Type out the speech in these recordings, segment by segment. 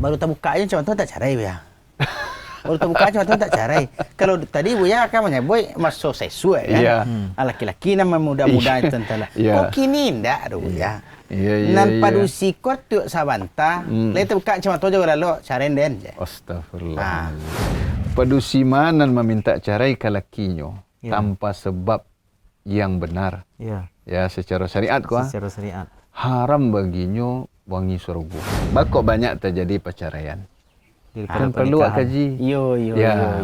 Baru terbuka aja macam tu tak carai ya. Baru terbuka aja macam tu tak carai. Kalau tadi Buya kan menyebut masuk seksual kan. Ya. Laki-laki nama muda-muda itu entahlah. Kok kini ndak ada Buya. Nan padu sikot tu sabanta. Lain terbuka macam tu juga lalu carai den je. Astagfirullah. Padusi mana meminta carai ke lakinya tanpa sebab yang benar. Ya, secara syariat Secara syariat. Haram baginya wangi surga. Bakok banyak terjadi perceraian. Kan perlu kaji.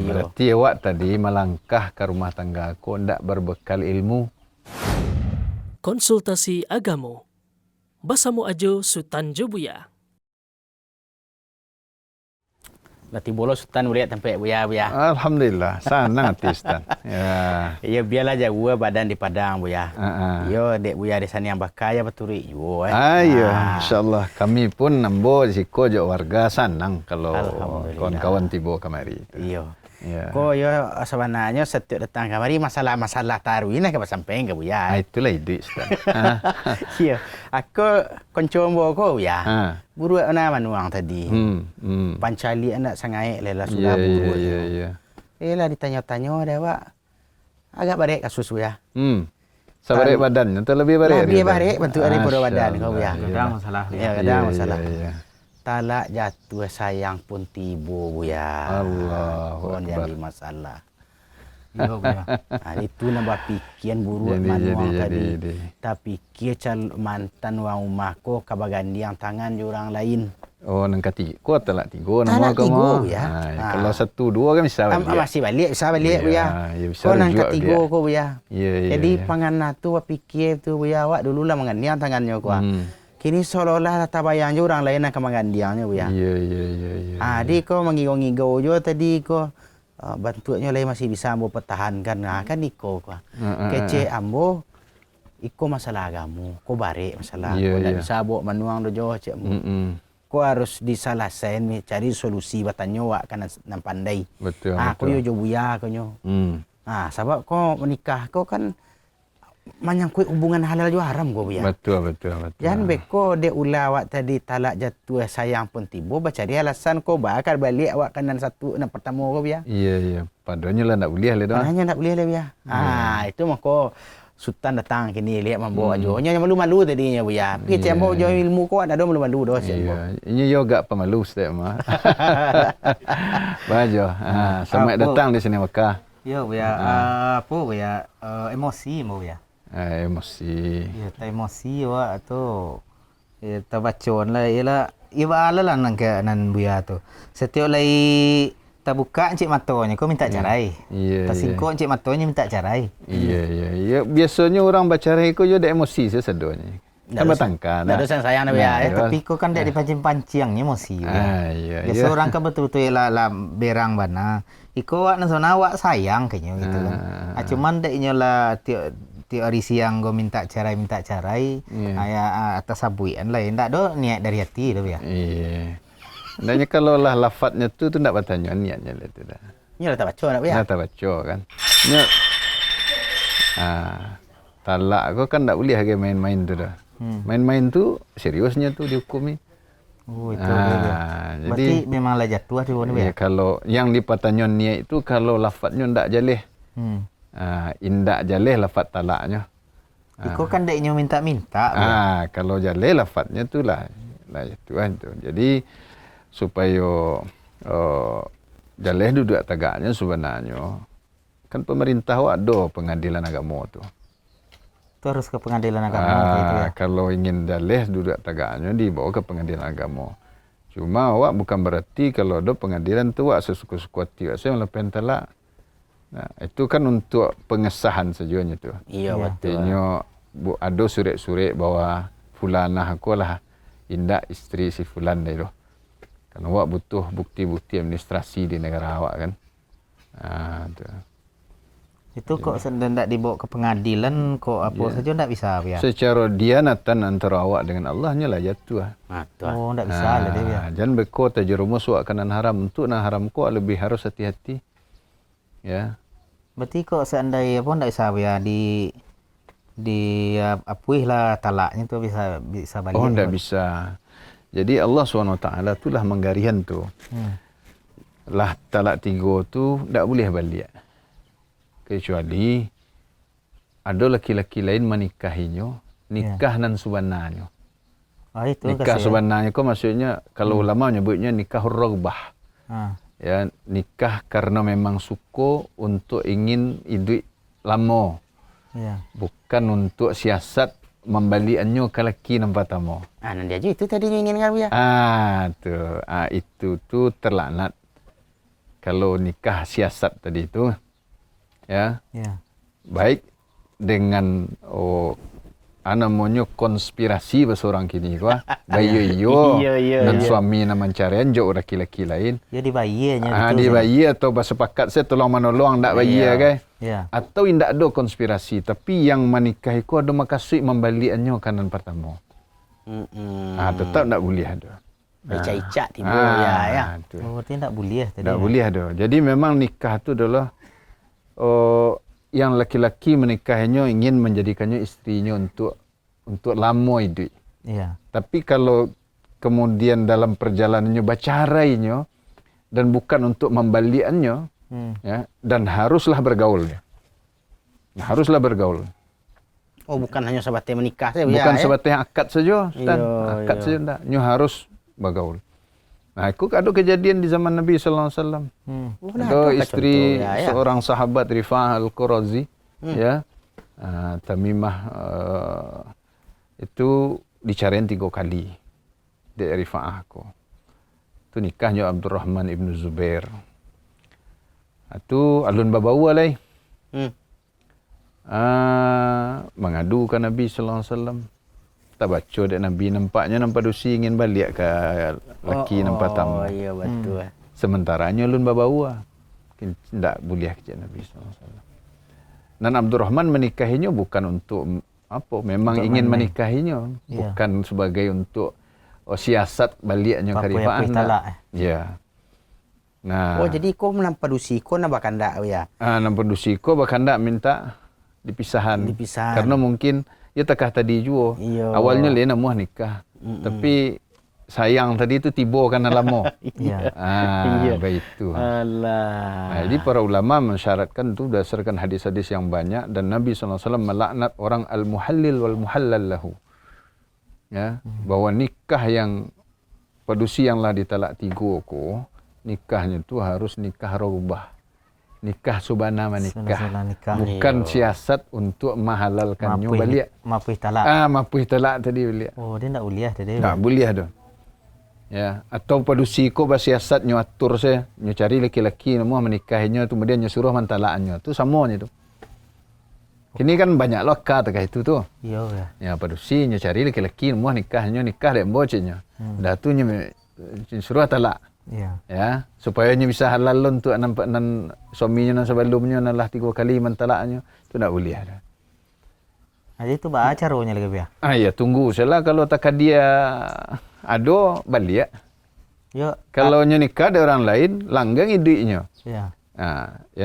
Berarti awak tadi melangkah ke rumah tangga kok ndak berbekal ilmu. Konsultasi Agama Basamu Ajo Sultan Buya. Nanti bolos Sultan boleh tempat Buya. Alhamdulillah, senang hati Ustaz. Ya biarlah jaga badan di Padang Buya. Yo dek Buya di sana yang bakaya beturi yo. Insyaallah kami pun nambo di siko jo warga senang kalau kawan-kawan tiba kemari. Iya. Ko yo sebenarnya setiap datang kemari masalah-masalah taruhin ke sampai ke Buya. Itulah ide Ustaz. Iya. Aku koncombo ko ya. Buru ana manuang tadi. Pancali anak sangai lela sudah buru. Lah ditanya-tanya ada Pak. Agak barek kasus ya. Sabarek badan, itu lebih barek. Lebih barek bentuk daripada badan kau ya. Kadang masalah. Kadang masalah. Talak jatuh sayang pun tiba Buya. Allah. Kon jadi masalah. Itu nambah pikiran buruk manuang tadi. Tapi kia mantan wang rumah ko kabagandi yang tangan di orang lain. Oh, nang ketiga talak tiga nama kamu. Kalau satu dua kan bisa balik. Masih bisa balik Buya. Kau nang ketiga ko Buya. Jadi pangan tu pikir tu Buya awak dulu lah menganiang tangannya ko. Kini seolah-olah tak bayang je orang lain akan mengandiangnya Buya. Adik kau mengigau-ngigau je tadi ko. Bantuannya lain masih bisa ambo pertahankan. Kan iko ko. Kece ambo iko masalah agamu. Ko barek masalah. Ko tak bisa bawa manuang dojo cik ambo. Ko harus diselesaikan cari solusi batanyo wak kan nan pandai. Betul. Ko yo jo Buya ko nyo. Sebab ko menikah ko kan menyangkut hubungan halal juga haram ko Buya. Betul. Jangan beko de ulah awak tadi talak jatuh sayang pun tiba baca dia alasan ko bakal balik awak kanan satu nan pertama ko Buya. Iya. Padahal lah nak boleh le dah. Hanya nak boleh le Buya. Itu mah ko Sultan datang kini lihat membawa ajonya yang malu-malu tadinya Buya. Pergi cembo jo ilmu ko ada malu-malu doh cembo. Ini yoga pemalu Ustaz mah. Bajo. Selamat datang di sini Mekah. Ya Buya, apa Buya? Emosi mau Buya. Emosi. Ya, tak emosi wak tu. Ya, terbacon lah. Ialah, ibalah lah nan Buya tu. Setiap lagi terbuka encik matanya, kau minta carai. Tersingkuk encik matanya minta carai. Iya. Biasanya orang bercerai kau juga ada emosi sesedanya. Kan bertangkan. Tak ada sayang Buya. Tapi kau kan tak dipancing-pancingnya emosi. Biasa orang kan betul-betul lah berang bana. Iko wak nasona wak sayang kayaknya gitu kan. Cuman deknya lah teori siang gue minta carai atas sabuian lah ndak do niat dari hati tu ya. Hendaknya kalau lah lafadznya tu ndak bertanya niatnya lah tu dah. Ni lah tak baca nak Buya. Tak baca kan. Ni talak kau kan ndak boleh lagi main-main tu dah. Main-main tu seriusnya tu dihukum ni. Oh itu jadi memanglah jatuh tu ni ya. Kalau yang dipertanya niat itu kalau lafadznya ndak jaleh. Indak jaleh lafaz talaknya. Iko kan deknya minta-minta. Kalau jaleh lafaznya tu lah Tuhan tu. Jadi supaya jaleh duduk tegaknya sebenarnya kan pemerintah ada pengadilan agama tu. Itu harus ke pengadilan agama gitu ya. Kalau ingin jaleh duduk tegaknya dibawa ke pengadilan agama. Cuma awak bukan berarti kalau ada pengadilan tu awak sesuka-suka hati. Saya melepas talak. Itu kan untuk pengesahan sajanya tu. Iya betul. Artinya ada surat-surat bahwa fulanah aku lah indak isteri si fulan dah tu. Kan awak butuh bukti-bukti administrasi di negara awak kan. Tu. Itu kok hendak dibawa ke pengadilan kok apa saja ndak bisa ya. Secara dianatan antara awak dengan Allah nya lah jatuh. Oh ndak bisa lah dia. Jangan beko tajerumus awak kanan haram untuk nak haram kok lebih harus hati-hati. Ya. Berarti kok seandainya pun ndak bisa ya di apuih lah talaknya tu bisa balik. Oh ndak bisa. Jadi Allah SWT itulah menggarian tu. Lah talak 3 tu tak boleh balik. Kecuali ada laki-laki lain menikahinya, nikah nan subananya. Itu Nikah subananya kau maksudnya kalau ulama menyebutnya nikah raghbah. Ya, nikah karena memang suka untuk ingin hidup lama. Bukan untuk siasat membalikannya ke laki yang pertama. Nanti aja itu tadi ingin kan Buya. Itu tu terlaknat. Kalau nikah siasat tadi tu, ya. Baik dengan namanya konspirasi bahasa orang kini gua. Bayo dan suami na mencarian jo laki-laki lain. Ya dibayarnya betul. Dibayar atau bersepakat saya tolong menolong ndak bayar kan. Atau indak ada konspirasi tapi yang menikah itu ada makasih membalikannya kanan pertama. Tetap ndak boleh ada. Icak-icak tiba ya. Berarti ndak boleh tadi. Ndak boleh ada. Jadi memang nikah itu adalah yang laki-laki menikahinya ingin menjadikannya istrinya untuk lama hidup. Tapi kalau kemudian dalam perjalanannya bercarainya dan bukan untuk membalikannya, ya, dan haruslah bergaul. Haruslah bergaul. Bukan hanya sebatas menikah saja. Bukan sebatas akad saja, akad saja enggak. Harus bergaul. Nah, itu ada kejadian di zaman Nabi sallallahu alaihi wasallam. Ada istri seorang sahabat Rifa'ah Al-Qurazi, ya. Tamimah itu dicariin 3 kali dari Rifa'ah aku. Itu nikahnya Abdurrahman ibn Zubair. Itu alun babawa lai. Mengadu ke Nabi sallallahu alaihi wasallam. Tak baca dek Nabi nampak dusi ingin balik ke laki nampak tamu. Iya betul. Sementaranya lun babawa. Tidak boleh kerja Nabi SAW. Dan Abdurrahman menikahinya bukan untuk apa, memang untuk ingin menikahinya, bukan sebagai untuk siasat baliknya ke Rifa'ah. Ya. Nah. Jadi kau nampak dusi kau nak bakandak ya. Nampak dusi kau bakandak minta dipisahan. Karena mungkin ya takah tadi juga. Awalnya Lena mau nikah. Tapi sayang tadi itu tiba karena lama. Begitu. Jadi para ulama mensyaratkan itu berdasarkan hadis-hadis yang banyak dan Nabi SAW melaknat orang al-muhallil wal muhallal lahu. Ya, bahwa nikah yang padusi yang lah ditalak 3 ko, nikahnya itu harus nikah raghbah. Nikah subana menikah. Bukan siasat untuk menghalalkannya balik. Mapuih talak. Mapuih talak tadi balik. Dia tak boleh tadi. Tak boleh dah. Ya, atau padusi ko bersiasat nyo atur saya, nyo cari laki-laki semua menikahinya kemudian nyo suruh mentalaknya. Tu samanya tu. Kini kan banyak lokal terkait itu tu. Ya, padusi nyo cari laki-laki semua nikah dek bocenya. Dah tu nyo suruh talak. Ya, supaya nya bisa halal untuk nampak nan suaminya nan sebelumnya nan lah 3 kali mentalaknya, tu tak boleh ada. Jadi tu bah caranya lagi biar. Ya tunggu salah kalau tak dia ada balik. Kalau nya nikah ada orang lain langgang hidupnya. Ya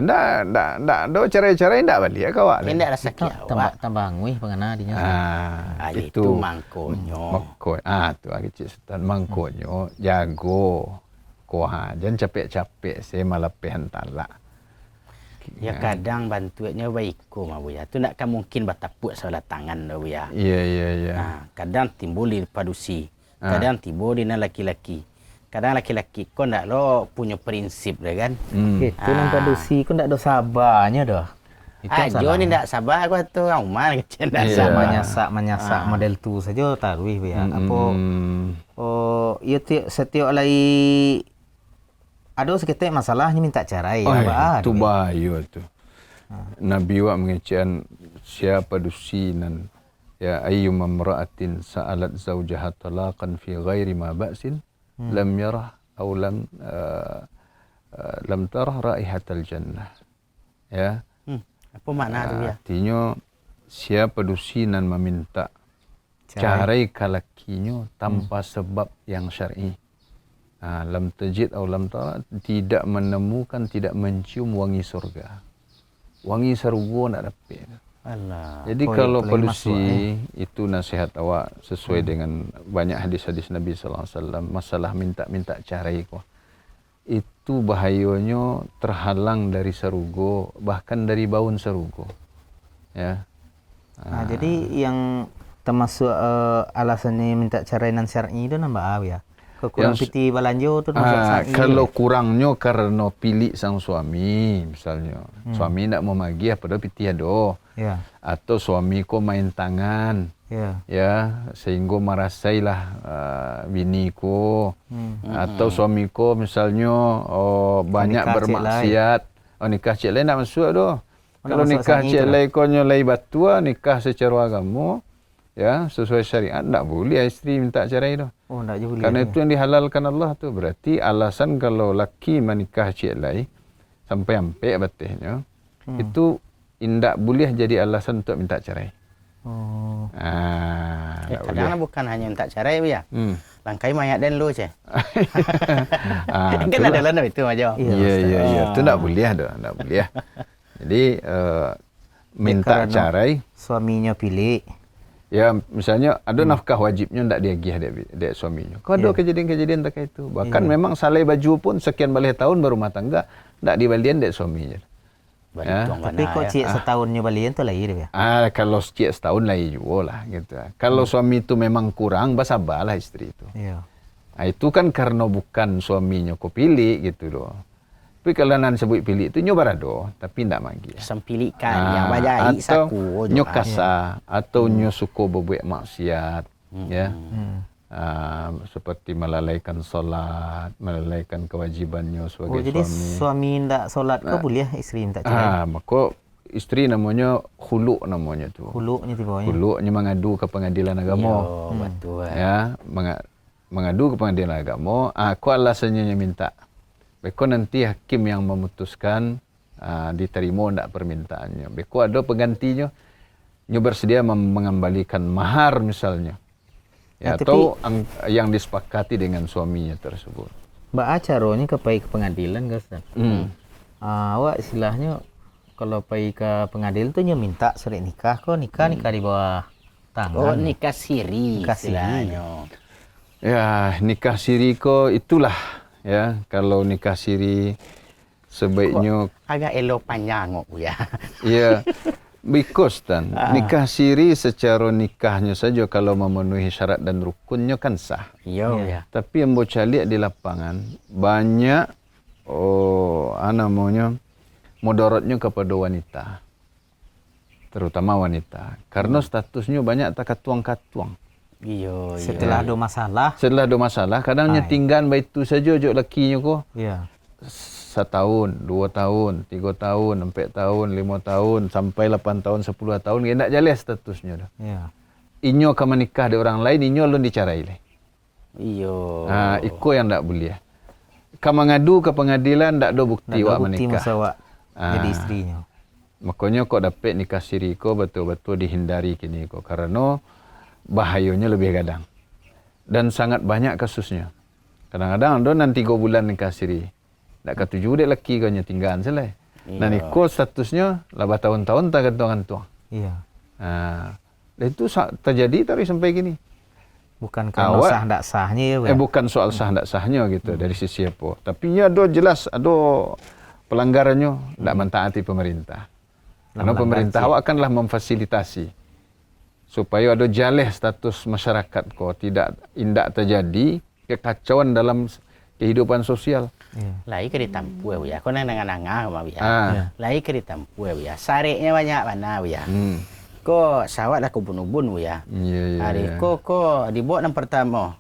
ndak ada cara-cara ndak balik kawak. Ndak rasa kiau. Tambah ngui pengana dinya. Itu mangkonyo. Tu kecil setan mangkonyo jago. Jangan capek-capek saya malah pehan talak. Ya kadang bantuannya baik ko mah Buya. Tu nak kan mungkin batapuk salah tangan dah Buya. Iya. Kadang timbul di padusi. Kadang timbul di laki-laki. Kadang laki-laki ko ndak lo punya prinsip dah kan. Itu nang padusi ko ndak ada sabarnya dah. Jo ni ndak sabar ko tu Umar kecil ndak sabar. Menyasak model tu saja taruih Buya. Setiap lagi ada seketik masalahnya minta cerai. Itu bahaya tu. Nabi wa mengecen siapa dusinan ya ayyuma imra'atin sa'alat zawjaha talaqan fi ghairi ma ba'sin lam yarah aw lam tarah raihatal jannah. Ya. Apa makna tu ya? Artinya siapa dusinan meminta cerai ke lakinya tanpa sebab yang syar'i. Lam tajid atau lam tara, tidak menemukan, tidak mencium wangi surga. Wangi surga nak dapat. Allah. Jadi kalau polusi itu nasihat awak sesuai dengan banyak hadis-hadis Nabi sallallahu alaihi wasallam masalah minta carai ko. Itu bahayanya terhalang dari serugo, bahkan dari baun serugo. Ya. Jadi yang termasuk alasannya minta carai nan syar'i itu nambah ya. Kurang piti balanjo tu kalau kurangnya karena pilih sang suami misalnya suami tidak mau magi apa dah piti ado atau suami ko main tangan ya sehingga marasailah bini ko atau suami ko misalnya banyak bermaksiat nikah cik lain tak masuk doh kalau nikah cik lain ko nyolai batua nikah secara agama ya sesuai syariat tak boleh isteri minta cerai doh. Oh, tak boleh. Karena itu yang dihalalkan Allah tu berarti alasan kalau laki menikah cik lain sampai batihnya itu indak boleh jadi alasan untuk minta cerai. Oh. Kadang bukan hanya minta cerai ya. Langkai mayat dan lu je. Kan ada lah itu aja. Iya. Itu tak boleh dah, tak boleh. Jadi minta cerai suaminya pilih. Ya, misalnya ada nafkah wajibnya ndak diagih dek suaminya. Kau ada kejadian-kejadian terkait itu. Bahkan memang salai baju pun sekian balih tahun berumah tangga ndak dibalian dek suaminya. Tapi kok cik setahunnya balian tu lain dia. Kalau cik setahun lain juga lah gitu. Kalau suami itu memang kurang, bersabarlah istri itu. Iya. Itu kan karena bukan suaminya kau pilih gitu loh. Tapi kalau nan sebut pilih itu nyoba rado, tapi ndak magi. Sempilikan yang bajai saku nyo kasa atau nyo suko berbuat maksiat ya. Seperti melalaikan solat, melalaikan kewajibannya sebagai suami. Jadi suami ndak solat kau boleh isteri minta cerai. Maka isteri namanya khulu namanya tu. Khulunya tibanya. Khulunya mengadu ke pengadilan agama. Betul. Ya, mengadu ke pengadilan agama, kau alasannya minta. Beko nanti hakim yang memutuskan diterima tidak permintaannya. Beko ada penggantinya, nyo bersedia mengembalikan mahar misalnya, ya, atau yang disepakati dengan suaminya tersebut. Mbak acaranya ke pengadilan ke Ustaz? Awak istilahnya kalau pergi ke pengadilan tu nyo minta surat nikah kok nikah di bawah tangan. Oh, nikah siri istilahnya. Ya, nikah siri kok itulah. Ya, kalau nikah siri sebaiknya agak elok panjang kok ya. Ya, because nikah siri secara nikahnya saja kalau memenuhi syarat dan rukunnya kan sah. Iya. Tapi yang bocah lihat di lapangan banyak mudaratnya kepada wanita. Terutama wanita. Karena statusnya banyak tak katuang-katuang. Iya. Setelah ada masalah, kadangnya tinggal baik itu saja jok lakinya ko. Iya. 1 tahun, 2 tahun, 3 tahun, 4 tahun, 5 tahun, sampai 8 tahun, 10 tahun, dia tak jelas statusnya dah. Iya. Inyo akan menikah dengan orang lain, inyo belum dicarai leh. Iya. Iko yang tak boleh. Kamu ngadu ke pengadilan, tak ada bukti awak menikah. Masa awak jadi istrinya. Makanya kau dapat nikah siri ko betul-betul dihindari kini ko, karena bahayanya lebih gadang. Dan sangat banyak kasusnya. Kadang-kadang ada nanti 3 bulan nikah siri. Tak ketujuh dek laki kau tinggal selai. Dan ikut statusnya lah tahun-tahun tak gantung-gantung. Iya. Dan itu terjadi tapi sampai gini. Bukan karena sah tak sahnya ya. Bukan soal sah tak sahnya gitu dari sisi apa. Tapi ya ada jelas ada pelanggarannya tak mentaati pemerintah. Karena pemerintah awak akanlah memfasilitasi supaya ada jaleh status masyarakat ko tidak terjadi kekacauan dalam kehidupan sosial. Lai ke ditampu ya. Kau nang-nang-nang ya. Lai ke ditampu ya. Sariknya banyak mana ya. Ko sawat dah kubun-ubun ya. Hari ko dibuat yang pertama.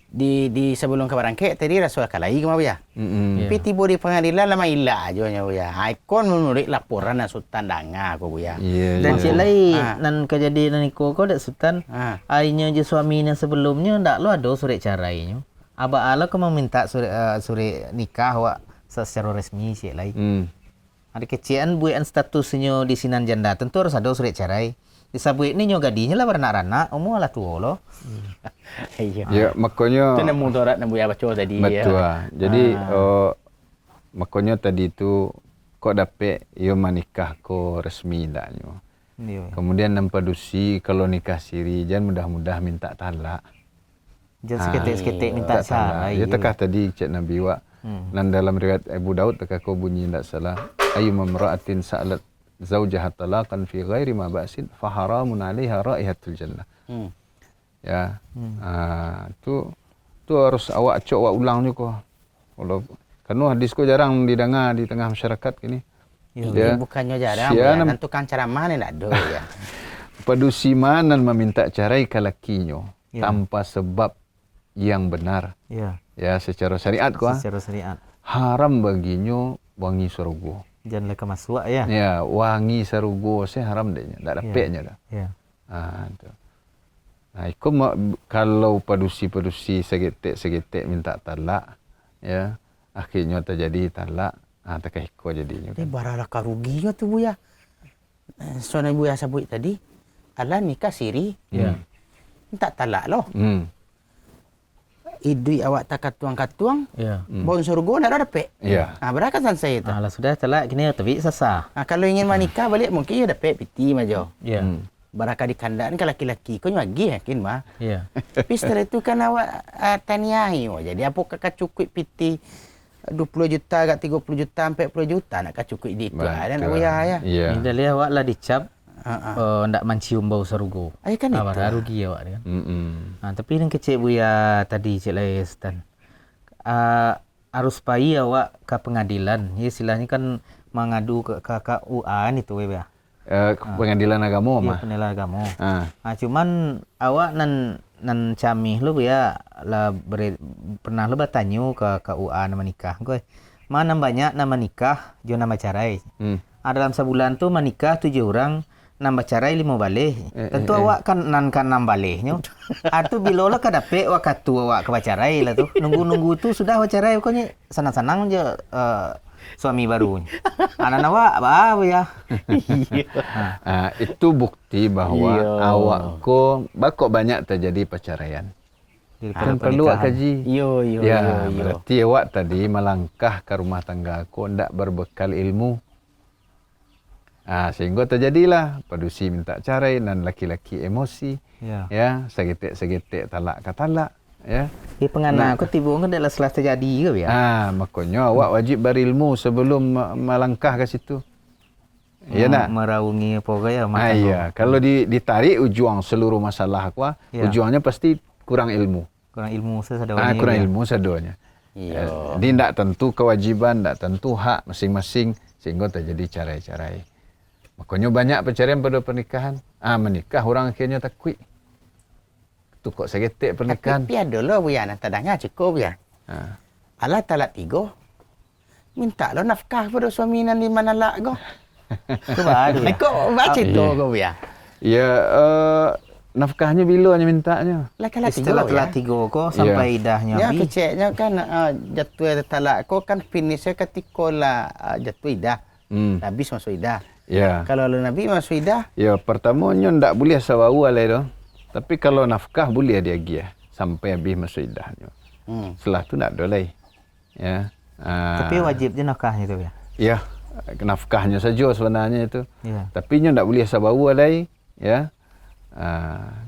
Di sebelum ke barangkek tadi rasuah kalai ke ya. Tapi tiba di pengadilan lama ilah aja ya. Ikon menulis laporan dan sultan danga ko ya. Dan cik lain nan kejadian niko ko dak sultan. Ainya je suaminya sebelumnya ndak lo ada surat carainya. Aba ala ko meminta surat nikah awak secara resmi cik lain. Ada kecian buian statusnya di sinan janda tentu harus ada surat cerai. Disabui ni nyo gadinya lah beranak-anak, umur lah tua lo. Ya, makanya itu nemu dorat nemu ya baca tadi. Betul. Jadi makanya tadi itu kok dapat yo menikah ko resmi ndaknyo. Kemudian nampadusi kalau nikah siri jangan mudah-mudah minta talak. Jangan seketik-seketik minta cerai. Ya tekah tadi cik Nabi wa. Dan dalam riwayat Abu Daud tekah kau bunyi tidak salah. Ayu mamra'atin sa'alat zaujaha talaqan fi ghairi ma ba'sin fa haramun 'alaiha raihatul jannah. Ya. Tu harus awak ulang juga. Kalau karena hadis ko jarang didengar di tengah masyarakat gini. Ya, bukannya jarang, ya. Tentu kan ceramah ni nak do ya. Padusi manan meminta cerai ke lakinya tanpa sebab yang benar. Ya, secara syariat ko. Secara syariat. Haram baginya wangi surga. Jangan leka masuk ya. Ya, wangi surga saya haram dehnya, tak dapatnya dah. Ya. Tu. Nah, kalau padusi segetek minta talak, ya, akhirnya terjadi talak. Tak ikut jadinya. Ini baralah karuginya tu Buya. Soalnya Buya sebut tadi, ala nikah siri. Tak talak loh. Idui awak tak katuang-katuang. Bon surga nak dapat. Berakasan saya tu. Lah sudah talak kini tapi sasa. Kalau ingin menikah balik mungkin ya dapat piti majo. Barakah di kandang kan laki-laki kau lagi yakin mah. Tapi setelah itu kan awak taniahi. Jadi apa kakak cukup piti 20 juta, kat 30 juta, 40 juta nak cukup di itu. Ada nak Buya ya. Ini dah lihat awak lah dicap. Ndak mencium bau serugo. Kan itu. Rugi awak kan. Tapi yang kecil Buya tadi Cik Laistan. Harus pai awak ke pengadilan. Ya istilahnya kan mengadu ke KUA itu Buya. Pengadilan agama mah. Pengadilan agama. Cuman awak nan camih lu ya lah pernah lu bertanya ke KUA nama nikah. Mana banyak nama nikah jo nama cerai. Dalam sebulan tu menikah 7 orang, nambah cerai 5 balik. Tentu awak kan 6 baliknya. Atu bila lah kadape awak katu awak ke cerai lah tu. Nunggu tu sudah awak cerai pokoknya senang-senang je suami baru. Anak awak apa ya? Itu bukti bahwa awak bakok banyak terjadi perceraian. Kan perlu kaji. Berarti awak tadi melangkah ke rumah tangga ko ndak berbekal ilmu. Sehingga terjadilah padusi minta cerai dan laki-laki emosi. Ya, segetek talak ke talak. Ya. Di pengana aku tiba kan adalah setelah terjadi ke ya? Makanya awak wajib berilmu sebelum melangkah ke situ. Ya nak? Meraungi apa gaya kalau ditarik ujung seluruh masalah aku, ujungnya pasti kurang ilmu. Kurang ilmu sesadanya. Kurang ilmu sesadanya. Jadi tidak tentu kewajiban, tidak tentu hak masing-masing sehingga terjadi cerai-cerai. Makanya banyak perceraian pada pernikahan. Menikah orang akhirnya takut. Tu kok segetek pernikahan. Tapi ada lah Buya nak tadangnya cukup ya. Alah talak 3. Minta lo nafkah pada suami nan 5 nalak go. Tu baru. Kok baca tu go Buya. Ya nafkahnya bila nya mintanya? Setelah talak 3 ko sampai idahnya ya keceknya kan jatuh talak ko kan finishnya ketika lah jatuh idah. Habis masuk idah. Kalau Nabi masuk idah. Pertamanya ndak boleh sawawa lah tu. Tapi kalau nafkah boleh dia giah sampai habis masuk iddahnya. Setelah tu tak ada lagi. Ya. Tapi wajib je nafkahnya tu ya. Ya, nafkahnya saja sebenarnya itu. Tapi nya tak boleh sabawa lagi, ya.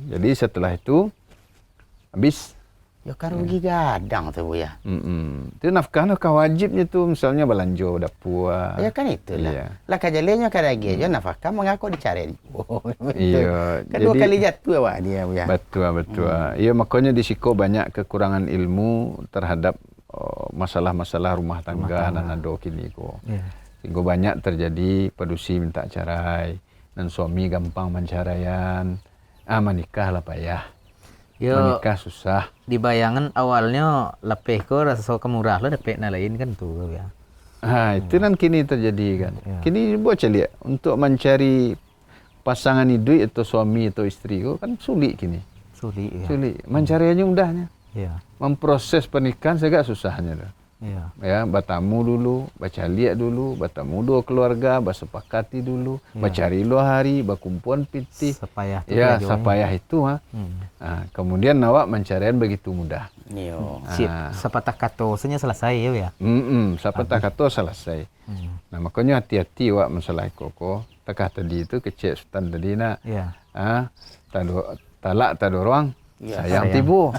Jadi setelah itu habis ya kan rugi gadang tu Buya. Itu nafkah wajibnya tu misalnya belanja dapur. Ya kan itulah. Lah kajalenya kan lagi aja nafkah mengaku dicari. Kedua kali jatuh awak dia Buya. Betul. Ya makanya di siko banyak kekurangan ilmu terhadap masalah-masalah rumah tangga dan ado kini ko. Sehingga banyak terjadi padusi minta cerai dan suami gampang menceraian. Menikah lah payah. Menikah susah. Di bayangan awalnya lepeh ko rasa kemurah lah dapat na lain kan tu ya. Itu kan kini terjadi kan. Kini buat lihat untuk mencari pasangan hidup atau suami atau istri kan sulit kini. Sulit. Mencariannya mudahnya. Memproses pernikahan agak susahnya dah. Ya, bertamu dulu, baca lihat dulu, bertamu dua keluarga, bersepakati dulu, mencari luar hari, berkumpulan piti. Sapayah itu kemudian awak mencarian begitu mudah. Sepatah kata sebenarnya selesai ya. Sepatah kata selesai. Nah, makanya hati-hati awak masalah koko. takah tadi itu kecil Sultan tadi nak. Ya. Talak tak dorong. Sayang tibo.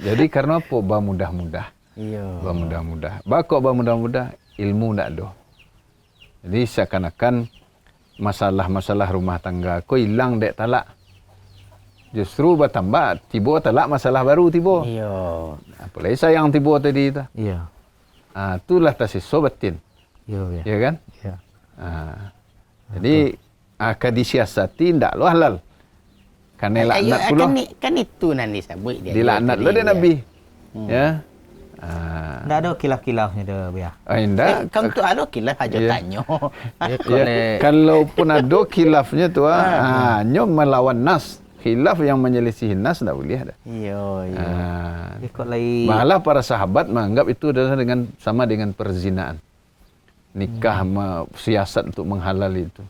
Jadi karena apa? Mudah-mudah. Iya. Mudah-mudah. Bakok mudah-mudah ilmu ndak ada. Jadi seakan-akan masalah-masalah rumah tangga ko hilang dek talak. Justru bertambah tibo talak masalah baru tibo. Iya. Apalagi sayang tibo tadi itu. Iya. Itulah tasiso batin. Iya. Ya kan? Iya. Jadi akan disiasati ndak lo halal. Karena laknat pula. Kan itu nanti sabut dia. Dilaknat lo dia Nabi. Ya. Ndak ada kilaf-kilafnya dah biar. Indah. Kamu tu ada kilaf aja tanya. Kalaupun ada kilafnya tu, nyo melawan nas. Khilaf yang menyelisihi nas ndak boleh dah. Iya. Malah para sahabat menganggap itu adalah sama dengan perzinaan. Nikah siasat untuk menghalal itu.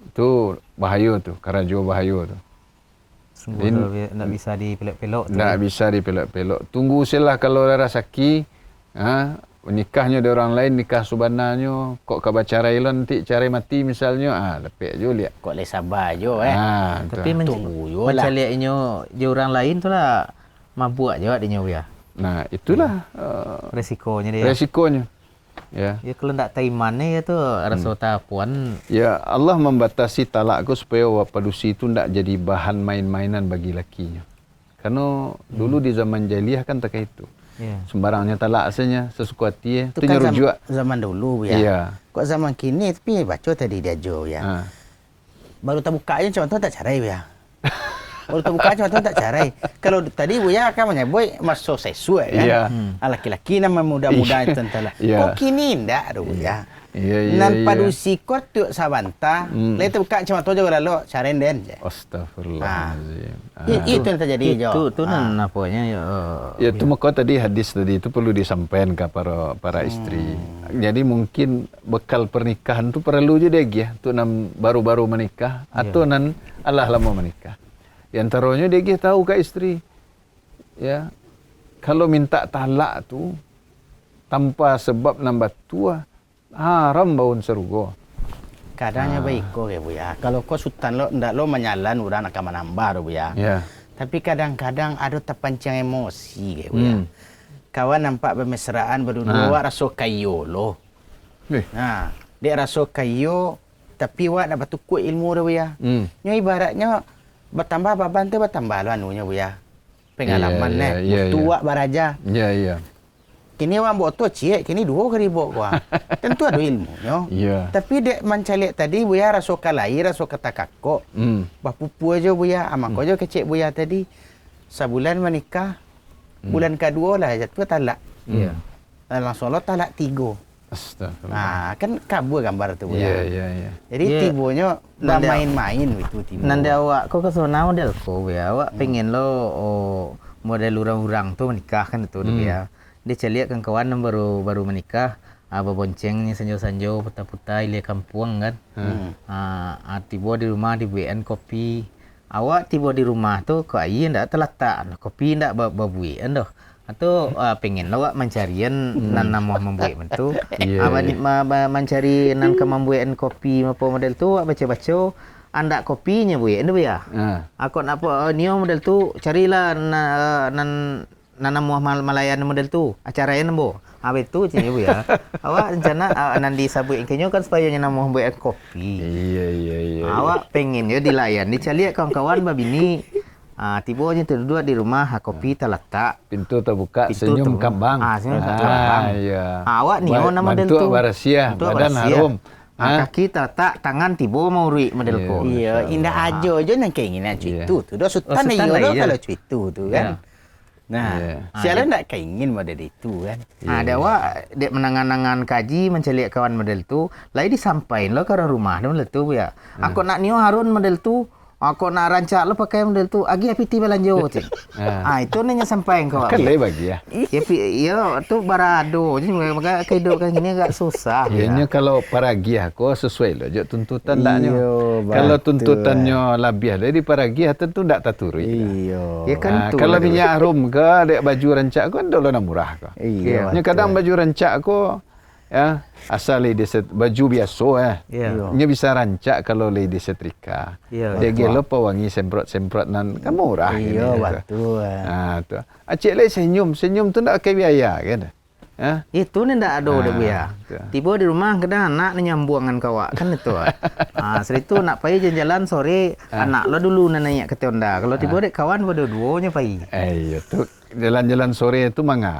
Itu bahaya tu, karajo bahaya tu. Tak bisa dipelok-pelok. Tak bisa dipelok-pelok. Tunggu silah kalau lara saki, nikahnya ada orang lain, nikah subananya, kok kabar carai lo nanti carai mati misalnya, lepek je lihat. Kok boleh sabar je Tapi mencaliaknya je orang lain tu lah mabuk je dia ya. Nah, itulah resikonya dia. Resikonya. Ya. Ya kalau tak taiman ya tu rasa tapuan. Ya, Allah membatasi talak aku supaya wapadusi itu ndak jadi bahan main-mainan bagi lakinya. Karena dulu di zaman jahiliyah kan tak itu. Ya. Sembarangnya talak asalnya sesuka hati itu kan rujuk zaman dulu ya. Iya. Kok zaman kini tapi baca tadi dia jo ya. Baru tak bukanya macam tu tak carai ya. Baru tak buka macam tu tak carai. Kalau tadi Buya kan menyebut masuk sesuai kan. Yeah. Laki-laki nama muda-muda itu entahlah. Kok kini ndak Buya. Nan padu sikot tu sabanta. Lain tu buka macam tu je lalu carain den je. Astagfirullahalazim. Itu yang terjadi jo. Itu nan apanya ya. Ya tu maka tadi hadis tadi itu perlu disampaikan ke para istri. Jadi mungkin bekal pernikahan tu perlu je dia tu nan baru-baru menikah atau nan Allah lama menikah. Di antaranya dia tahu ke istri, ya, kalau minta talak tu tanpa sebab nambah tua, haram baun serugo. Kadangnya baik kok ya Buya. Kalau kau sultan lo ndak lo menyalan orang akan menambah Buya. Ya. Tapi kadang-kadang ada terpancing emosi ya Buya. Kawan nampak bermesraan berdua rasa kayo lo. Nah, dia rasa kayo tapi wak nak bertukuk ilmu dia Buya. Nyo ibaratnya bertambah baban tu bertambah lo anunya Buya. Pengalaman tua baraja. Ya. Kini orang buat tu cik, kini 2,000 gua. Tentu ada ilmunya. Tapi dek mencalik tadi Buya rasa kalai, rasa kata kakak. Bapupu aja Buya, amak aja kecik Buya tadi. Sebulan menikah, bulan kedua lah jatuh talak. Langsung lo talak 3. Astagfirullah. Kan kabur gambar tu Buya. Ya. Jadi tibonya dah main-main itu tibo. Nande awak kau kesana model kau Buya. Awak pengen lo model orang-orang tu menikah kan itu Buya. Dia celiak kan kawan yang baru menikah, berboncengnya sanjo-sanjo, putar-putar ilia kampung kan. Tiba di rumah dibuatkan kopi. Awak tiba di rumah tu kau ayi ndak terletak kopi ndak berbuat dah. Atau pengen awak mencarian nan nama membuat mentu. Mencari nan membuatkan kopi apa model tu awak baca-baca anda kopinya buat anda ya. Aku nak apa ni model tu carilah nan nama Malayan model tu acara yang nembo habis tu cik ibu ya. Awak rencana nanti sabut kenyo kan supaya nama buat kopi. Iya. Awak pengen je dilayan dicaliak kawan-kawan babini. Tiba-tiba terduduk di rumah kopi terletak pintu terbuka senyum kambang. Senyum kambang. Iya. Awak ni nama model tu barasia badan harum. Kaki terletak tangan tiba mau ruik model ko. Iya, indah aja je nak keinginan cuitu tu. Dah sultan aja kalau cuitu tu kan. Nah, siapa nak keingin model itu kan? Ada awak dek menangan-nangan kaji menceliak kawan model tu, lain disampaikan lo ke rumah model tu ya. Aku nak nio Harun model tu, aku nak rancak lo pakai model tu, agi apiti belanjo cik. Itu nanya sampaikan kau. Kan leh bagi ya. Ya, tu barado, jadi maka kehidupan gini agak susah. Ianya kalau paragi aku sesuai lo, jok tuntutan daknya. Kalau tuntutannya lebih dari paragi tentu ndak taturi. Iya. Ya kan kalau minyak harum ke dek baju rancak ko ndak lo murah ko. Iya. Kadang baju rancak ko Ya, asal lady baju biasa Nya bisa rancak kalau lady setrika. Dia gelo pewangi semprot nan kan murah Iya, betul. Tu. Acik lagi senyum tu ndak pakai biaya kan. Itu ni ndak ada dah buya. Tiba di rumah kadang anak ni nyambungan kawak kan itu. Seri tu nak pergi jalan sore anak lo dulu nanya ke tonda. Kalau tiba dek kawan berdua-duanya pergi. Iya tu jalan-jalan sore tu mangga.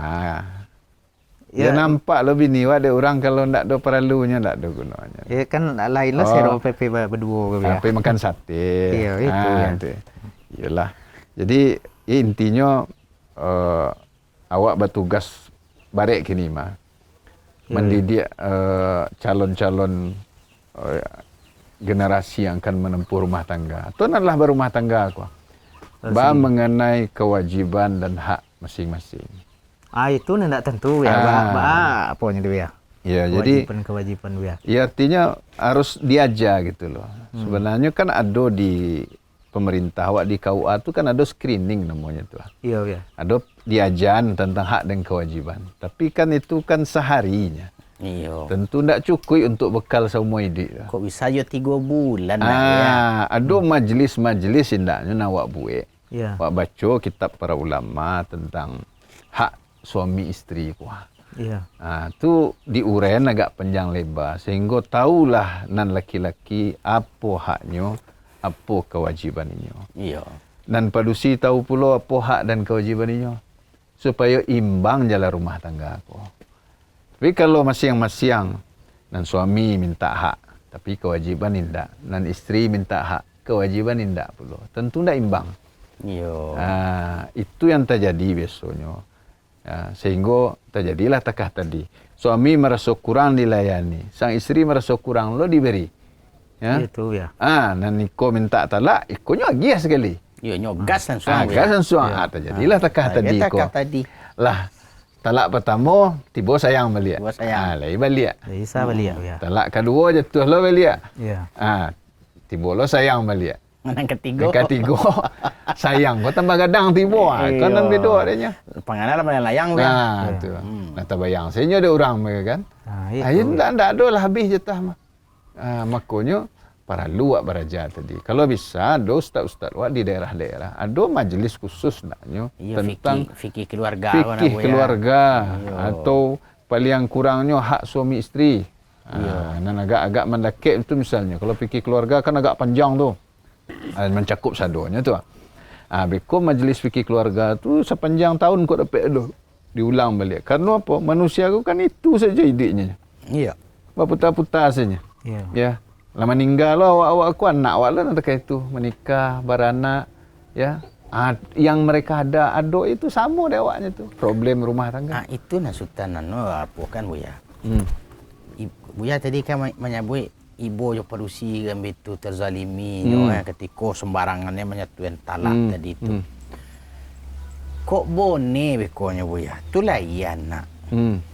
Ya nampak lo bini ada orang kalau ndak ada perlunya ndak ada gunanya. Ya kan lain lah sero PP berdua ke biya. Sampai makan sate. Iya itu ya. Iyalah. Jadi intinya awak bertugas barek kini mah mendidik calon-calon generasi yang akan menempuh rumah tangga. Itu adalah berumah tangga aku. Mengenai kewajiban dan hak masing-masing. Itu ndak tentu ya. Apa nya dia? Ya, jadi kewajiban dia. Ya artinya harus diajar gitu loh. Sebenarnya kan ada di pemerintah awak di KUA tu kan ada screening namanya tu. Iya. Ada diajan tentang hak dan kewajiban. Tapi kan itu kan seharinya. Iya. Tentu tak cukup untuk bekal semua hidup. Kok bisa je 3 bulan ada majlis-majlis indahnya nak awak buat. Ya. Awak baca kitab para ulama tentang hak suami isteri ku. Iya. Tu diuraian agak panjang lebar sehingga tahulah nan laki-laki apa haknya, apa kewajibannya. Iya. Dan padusi tahu pula apa hak dan kewajibannya supaya imbang jalan rumah tangga aku. Tapi kalau masing-masing dan suami minta hak tapi kewajiban tidak, dan isteri minta hak kewajiban tidak pula, tentu tidak imbang. Iya. Itu yang terjadi biasanya. Sehingga terjadilah takah tadi. Suami merasa kurang dilayani, sang isteri merasa kurang lo diberi. Itu ya. Dan Niko minta talak, ikonya agiah sekali. Ya nyogas dan suang. Gas dan suang. Terjadilah takah tadi ko. Lah talak pertama tiba sayang balik. Tiba sayang. Lai balik. Bisa balik ya. Talak kedua jatuh lo balik. Ya. Tiba lo sayang balik. Yang ketiga sayang kau tambah gadang tiba. Kan nan beda adanya. Panganan lah layang tu. Nak tabayang senya ada orang mereka kan. Ayo ndak ada lah habis jatah mah. Makanya para luak beraja tadi. Kalau bisa ada ustaz-ustaz wak di daerah-daerah ada majlis khusus naknya tentang fikih keluarga. Fikih keluarga atau paling kurangnya hak suami isteri. Nan agak-agak mendakik itu misalnya. Kalau fikih keluarga kan agak panjang tu. Mencakup sadonya tu. Beko majlis fikih keluarga tu sepanjang tahun kau dapat ada diulang balik. Karena apa? Manusia tu kan itu saja hidupnya. Iya. Berputar-putar saja. Ya. Lama meninggal lah awak aku anak awak lah nak itu menikah beranak ya. Yang mereka ada itu sama deh awaknya tu. Problem rumah tangga. Itu nasutan apa kan Buya? Buya tadi kan menyebut ibu jo padusi kan betul terzalimi ketika sembarangannya menyatukan talak tadi itu. Kok bone bekonya Buya? Itulah iya nak.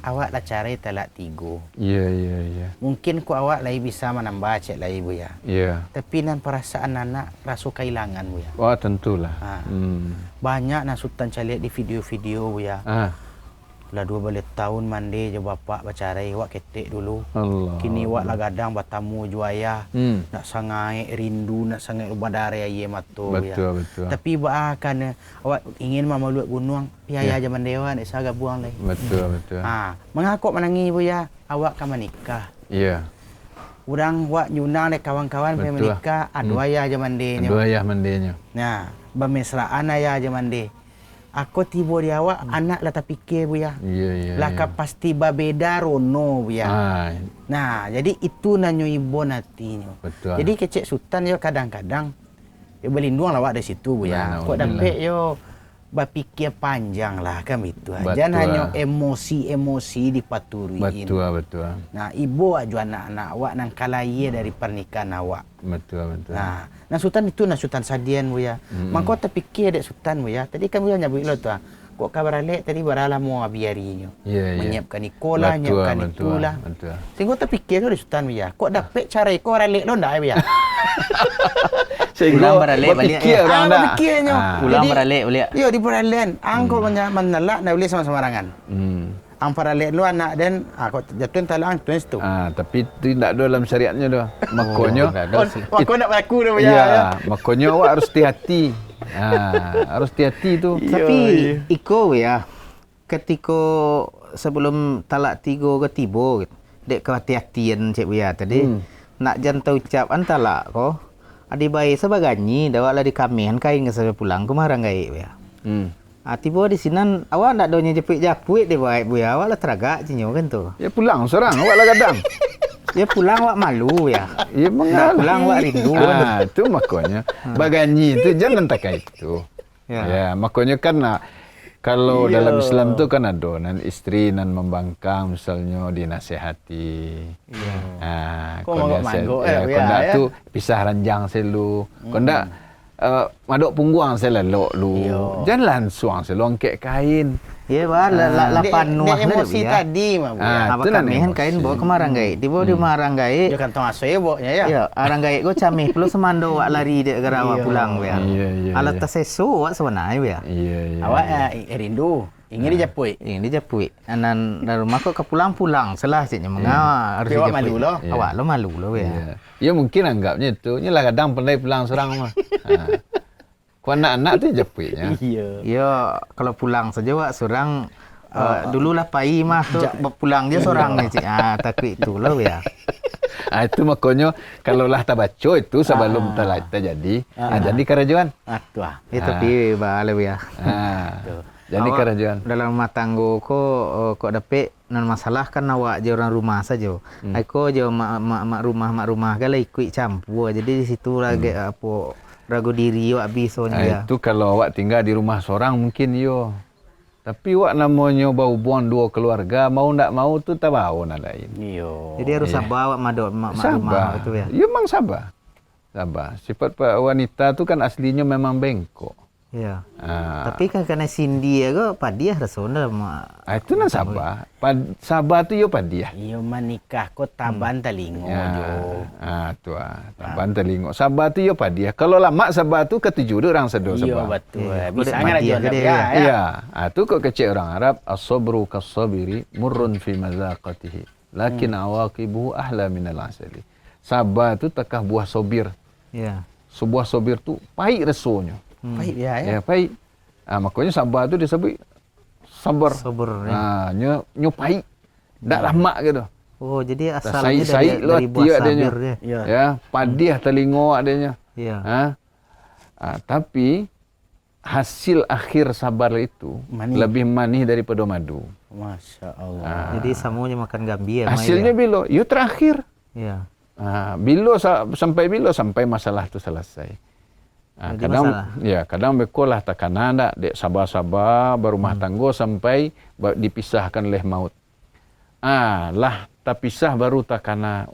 Awak dah cari talak 3. Ya. Mungkin kok awak lagi bisa menambah cek lagi Buya. Ya. Tapi nan perasaan anak rasa kehilangan Buya. Wah tentulah. Banyak nasutan calik di video-video Buya. Lah 2 balik tahun mandi je bapak bercarai wak ketek dulu. Allah. Kini wak lah gadang bertamu juaya. Nak sangai rindu, nak sangai ubah dari aye mato ya. Betul. Tapi bahkan awak ingin mamaluat gunung, piaya zaman dewan nak saga buang lagi. Betul. Mengakuk menangi Buya, awak kan menikah. Iya. Urang wak nyunang dek kawan-kawan pe menikah, adu ayah zaman de. Adu ayah mandenya. Nah, bermesraan ayah zaman de. Aku tiba di awak anak lah tak fikir Buya. Iya. Lah pasti berbeda rono Buya. Nah, jadi itu nanyo ibu nantinya. Betul. Jadi kecek sultan yo kadang-kadang yo berlindung lah awak dari situ Buya. Kok dapat yo berfikir panjang lah kan itu. Jangan hanya emosi dipaturuin. Betul. Nah, ibu aju anak-anak awak nang kalaya dari pernikahan awak. Betul. Nah sultan itu sultan sadian Buya. Mangko terfikir dek sultan Buya. Tadi kan Buya nyebut lo tu. Kok kabar alik tadi baralah mau biarinya. Menyiapkan ikolah, menyiapkan itulah. Sehingga terfikir tu dek sultan Buya. Kok dapat cara iko ralik lo ndak Buya? Sehingga berfikir orang dah. Berfikirnya. Ulang beralik balik. Yo di peralian. Angko menelak nak boleh sama semarangan. Ampara lek lu anak dan kau jatuh talang tuan situ. Tapi tidak ada dalam syariatnya dah. Makanya kau nak berlaku dah ya. Ya, makanya awak harus hati-hati. Harus hati-hati tu. Tapi iko ya. Ketika sebelum talak 3 ke tiba dek kehati-hatian cik buya tadi. Nak jantan ucapan talak ko. Adi bayi sebagainya dah lah di kamihan kain ke sampai pulang ke marang gai buya. Tiba di sini awak nak donya jepit dia baik buya awak lah teragak cinyo kan tu. Ya pulang seorang awak lah kadang. Ya pulang awak malu ya. Ya mengalah. Pulang awak rindu. Itu makanya baganyi itu jangan tak itu. Ya makanya kan kalau dalam Islam tu kan ada nan istri nan membangkang misalnya dinasihati. Kau ndak tu pisah ranjang selu. Kau ndak madok pungguang saya lelok lu. Jangan langsung saya longkek kain. Ya lapan nuah emosi tadi mah. Apa kamihan kain bawa ke marang gai. Tiba di marang gai. Dia kan tong asoy bawa ya. Ya, arang gai go camih perlu semando wak lari dek garawa pulang ya. Alat tasesu wak sebenarnya ya. Awak rindu. Ingin dijapui. Anan dari rumah kok ke pulang-pulang selah ciknya mengawa harus dijapui. Malu loh. Awak lo malu loh ya. Ya mungkin anggapnya itu. Nyalah kadang pandai pulang seorang mah. Kau anak-anak tu japui-nya. Ya, kalau pulang saja wak seorang dululah pai mah tu pulang dia seorang ni cik. Takut itu loh ya. Itu makanya kalau lah tabaco itu sebelum terjadi. Jadi kerajuan. Itu pi balik ya. Jadi kerajuan. Dalam rumah tangga kok dapat nan masalah kan awak je orang rumah saja. Aku je mak rumah gala ikut campur. Jadi di situ lagi apa ragu diri awak bisonya. Itu kalau awak tinggal di rumah seorang mungkin yo. Tapi awak namanya berhubungan 2 keluarga, mau ndak mau tu tak bau nak lain. Jadi harus sabar awak madok mak rumah itu ya. Ya memang sabar. Sifat wanita tu kan aslinya memang bengkok. Ya. Tapi kan kena Cindy ke padiah rasona mak. Itu nan sabar. Sabar tu yo padiah. Yo menikah ko taban telingo jo. Tu taban telingo. Sabar tu yo padiah. Kalau lama sabar tu ketujuh orang sedo sabar. Yo betul. Bisa ngarajo dia. Ya. Tu kok kecil orang Arab as-sabru kas-sabiri murrun fi mazaqatihi. Lakin awaqibuhu ahla minal asali. Sabar tu takah buah sobir. Ya. Sebuah sobir tu pahit rasanya. Pahit ya. Pahit. Makanya sabar tu disebut sabar. Nyo pahit. Tak lama gitu. Oh, jadi asalnya dari buah sabir dia. Ya, padiah telingo adanya. Ya. Tapi hasil akhir sabar itu lebih manis daripada madu. Masya Allah. Jadi semuanya makan gambir. Hasilnya bilo, yo terakhir. Ya. Sampai masalah itu selesai. Kadang bekolah tekanan dak dek sabar-sabar berumah tangga sampai dipisahkan oleh maut. Lah terpisah baru takana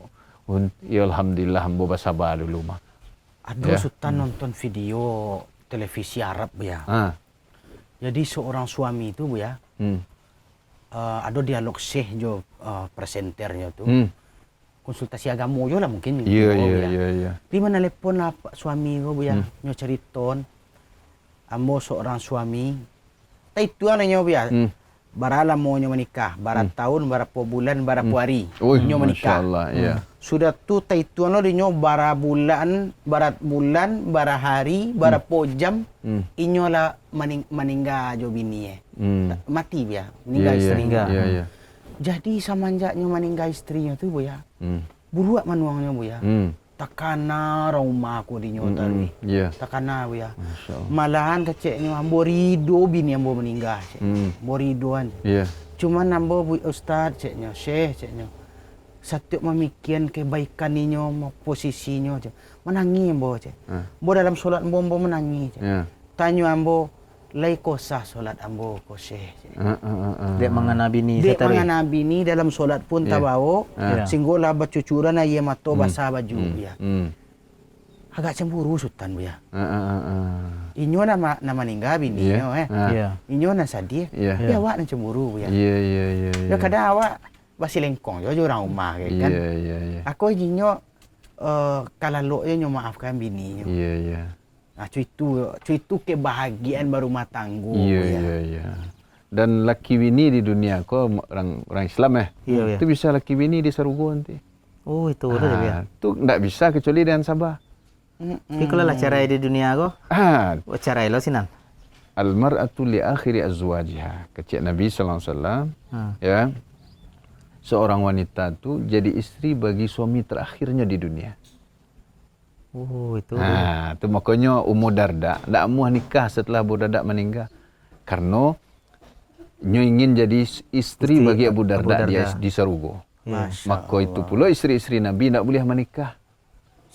ya alhamdulillah hamba bersabar dulu mah. Aduh Sultan nonton video televisi Arab ya. Jadi seorang suami itu Bu ya. Ada dialog Syekh jo presenternya tuh. Konsultasi agama yo lah mungkin. Iya. Di mana telepon lah pak suami ko Bu ya. Nyo ceriton. Ambo seorang suami. Taituan nyo Bu ya. Barala mo nyo menikah. Barat tahun, berapa bulan, berapa hari. Nyo menikah. Masya-Allah, ya. Sudah tu taituan lo nyo bara bulan, bara hari, berapa jam. Inyo lah meninggal jo bini mati ya. Meninggal istri. Iya. Jadi samanjaknya meninggal istrinya tu Bu ya. Buruak manuangnya Bu ya. Takana rumah aku di nyotari. Takana Bu ya. Malahan keceknya ambo rido bini ambo meninggal cek. Boridoan. Cuman ambo Bu Ustaz ceknya, Syekh ceknya. Satu memikirkan kebaikan ninyo, posisinya cek. Menangi ambo cek. Ambo dalam solat ambo menangi cek. Tanya ambo lai kosah solat ambo ko Syekh. Dek mangana bini Dek mangana bini dalam solat pun tabawo. Singgola bacucuran aye mato basah baju ya. Agak cemburu Sultan Bu ya. Inyo nama meninggal bini nyo Inyo na sadih. Ya awak na cemburu Bu ya. Iya. Ya kadang awak basi lengkong jo orang rumah kan. Iya. Aku inyo kalalok nyo maafkan bini nyo. Iya. Cuitu kebahagiaan berumah tangga. Iya. dan laki bini di dunia ko orang Islam Iya. itu bisa laki bini di Sarugo nanti. Oh, itu udah ya. Itu enggak bisa kecuali dengan sabar. Tapi kalau lah cara di dunia ko, cara lo sinan. Al-mar'atu li akhiri azwajiha. Kecik Nabi sallallahu alaihi wasallam, ya. Seorang wanita tu jadi istri bagi suami terakhirnya di dunia. Oh, itu. Itu makanya Ummu Darda ndak mau nikah setelah Abu Darda meninggal. Karena nyo ingin jadi istri bagi Abu Darda, dia di Sarugo. Maka itu pula istri-istri Nabi ndak boleh menikah.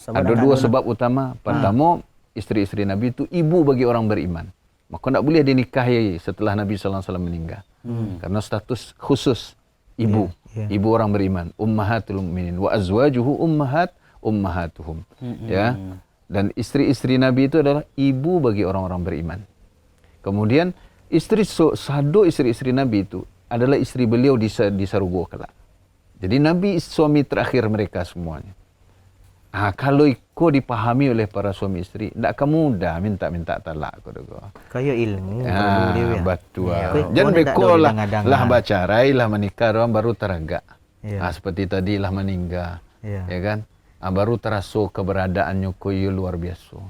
Ada dua sebab utama. Pertama, istri-istri Nabi itu ibu bagi orang beriman. Maka ndak boleh dinikahi setelah Nabi sallallahu alaihi wasallam meninggal. Karena status khusus ibu, ibu orang beriman, ummahatul mukminin wa azwajuhu ummahatuhum. Ya. Dan istri-istri Nabi itu adalah ibu bagi orang-orang beriman. Kemudian sado istri-istri Nabi itu adalah istri beliau di Sarugo kelak. Jadi Nabi suami terakhir mereka semuanya. Kalau iko dipahami oleh para suami istri, ndak kamu mudah minta talak ko. Kayak ilmu. Betul. Jangan beko lah bacarai lah menikah orang baru teraga. Seperti tadi lah meninggal. Ya kan? Baru terasa keberadaannya koyo luar biasa.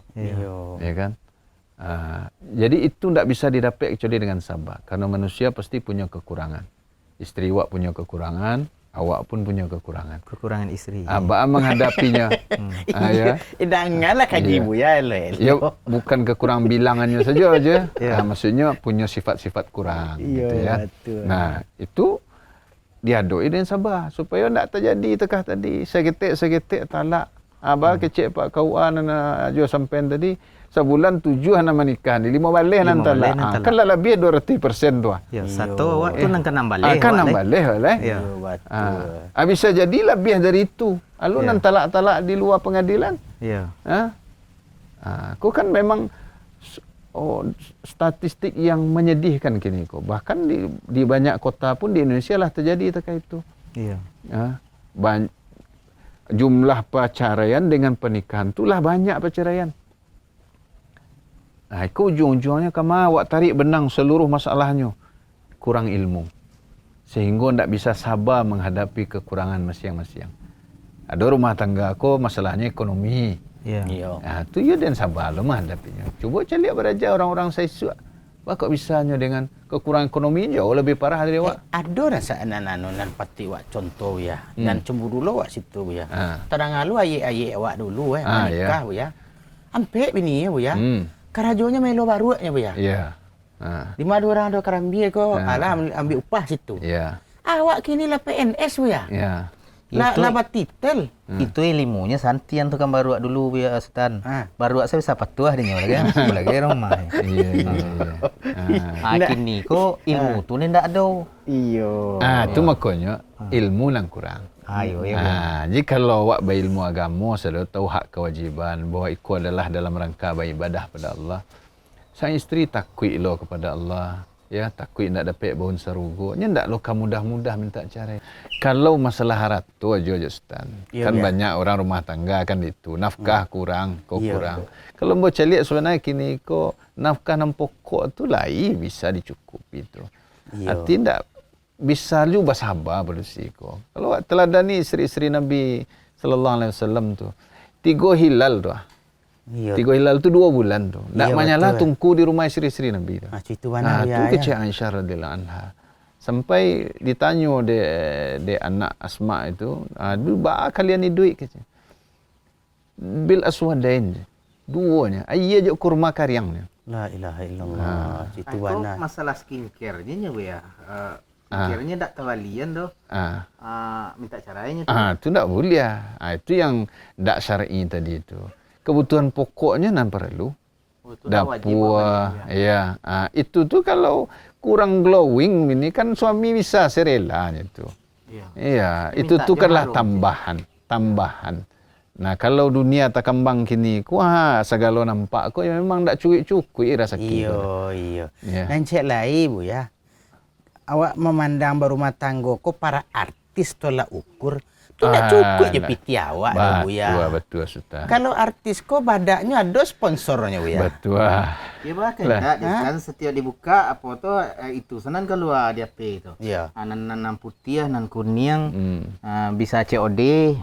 Ya kan? Jadi itu ndak bisa didapat kecuali dengan sabar. Karena manusia pasti punya kekurangan. Istri awak punya kekurangan, awak pun punya kekurangan. Kekurangan istri. Abang menghadapinya. Ya. Janganlah kaji Buya Ya, bukan kekurangan bilangannya saja aja. Maksudnya punya sifat-sifat kurang. Gitu ya. Betul. Nah, itu diadoi dengan sabar supaya tak terjadi tekah tadi. Segetik talak. Abang kecik Pak KUA nana ajo sampean tadi. Sebulan 7 anak menikah ni 5 balik nan talak. Kan lah lebih 200% tu. Ya, satu waktu nang kan balik. Kan balik lah. Ya, betul. Bisa jadi lebih dari itu. Lalu nan talak-talak di luar pengadilan. Ya. Kau kan memang statistik yang menyedihkan kini kau. Bahkan di banyak kota pun di Indonesia lah terjadi terkait itu. Iya. Jumlah perceraian dengan pernikahan itulah banyak perceraian. Itu ujung-ujungnya kamu awak tarik benang seluruh masalahnya. Kurang ilmu. Sehingga tidak bisa sabar menghadapi kekurangan masing-masing. Ada rumah tangga aku masalahnya ekonomi. Itu ya dan sabar lah menghadapinya. Cuba cari beraja orang-orang saya suka. Kok bisanya dengan kekurangan ekonomi jauh lebih parah dari awak. Ada rasa anak-anak pati awak contoh ya. Dan cemburu dulu awak situ ya. Tadang alu ayek-ayek awak dulu menikah ya. Ampe bini ya. Karajonya melo barunya ya. Iya. 5 orang ada karambi ko alah ambil upah situ. Iya. Awak kini lah PNS ya. Iya. Lah titel. Itu ilmunya santian tu kan baru dulu ya Ustaz. Baru saya bisa patuah dia lagi lagi rumah. Iya. Kini ko ilmu tu ni ndak ada. Iyo. Itu makanya ilmu lang kurang. Jadi kalau awak berilmu agama sudah tahu hak kewajiban bahwa itu adalah dalam rangka beribadah pada Allah. Sang istri takut lo kepada Allah, ya takut nak dapat baun sarugo. Nya ndak lo kamu mudah-mudah minta cerai. Kalau masalah harat tu aja Ustaz. Kan banyak orang rumah tangga kan itu nafkah kurang, kurang. Kalau mau cari sebenarnya kini ko nafkah nam pokok tu lain bisa dicukupi tu. Arti ndak bisa juga sabar bersiko. Kalau teladani istri-istri Nabi sallallahu alaihi wasallam tu 3 hilal tu. 3 hilal tu 2 bulan tu. Ndak manyalah tunggu di rumah istri-istri Nabi tu. Itu mana ya. Tu kecik Aisyah radhiyallahu anha. Sampai ditanya de anak Asma itu, "Ba kalian ni duit kecik?" Bil aswadain. Duanya. Ayya je kurma karyangnya. La ilaha illallah. Itu mana. Masalah skincare-nya ya. Akhirnya tak kewalian doh. Minta caranya tu. Itu tak boleh. Itu yang tak syar'i tadi itu. Kebutuhan pokoknya nan perlu. Dapur. Ya. Itu tu kalau kurang glowing ini kan suami bisa serelanya tu. Iya. Itu tu kanlah tambahan. Nah, kalau dunia tak kembang kini, segala nampak kau memang tak cukup rasa kita. Iya. Dan cek lai Bu ya. Awak memandang berumah tangga ko para artis tolak ukur Tu nak cukup je piti awak dah Buya. Betul Sultan. Kalau artis ko badaknya ada sponsornya Buya. Betul. Ya bahkan tak kan setiap dibuka apa tu itu senan keluar dia pay tu. Ya. Nan putih, nan kuning, bisa COD.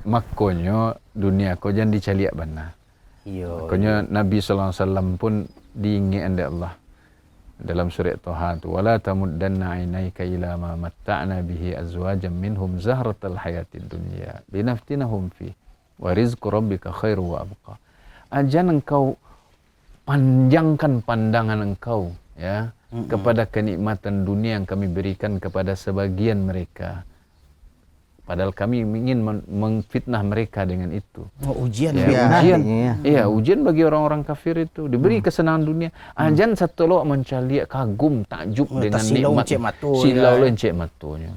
Makanya dunia ko jangan dicaliak bana. Ya. Makanya Nabi sallallahu alaihi wasallam pun diingat oleh Allah dalam surah Taha tu, wala tamuddanna ainaika ila ma matta'na bihi azwajan minhum zahratal hayatid dunya linaftinahum fi wa rizqu rabbika khairu wa abqa. Jangan engkau panjangkan pandangan engkau ya kepada kenikmatan dunia yang kami berikan kepada sebagian mereka, padahal kami ingin memfitnah mereka dengan itu. Ujian ya, ujian bagi orang-orang kafir itu diberi kesenangan dunia. Jangan satu lo mencari kagum takjub dengan nikmat silau lencek matunya.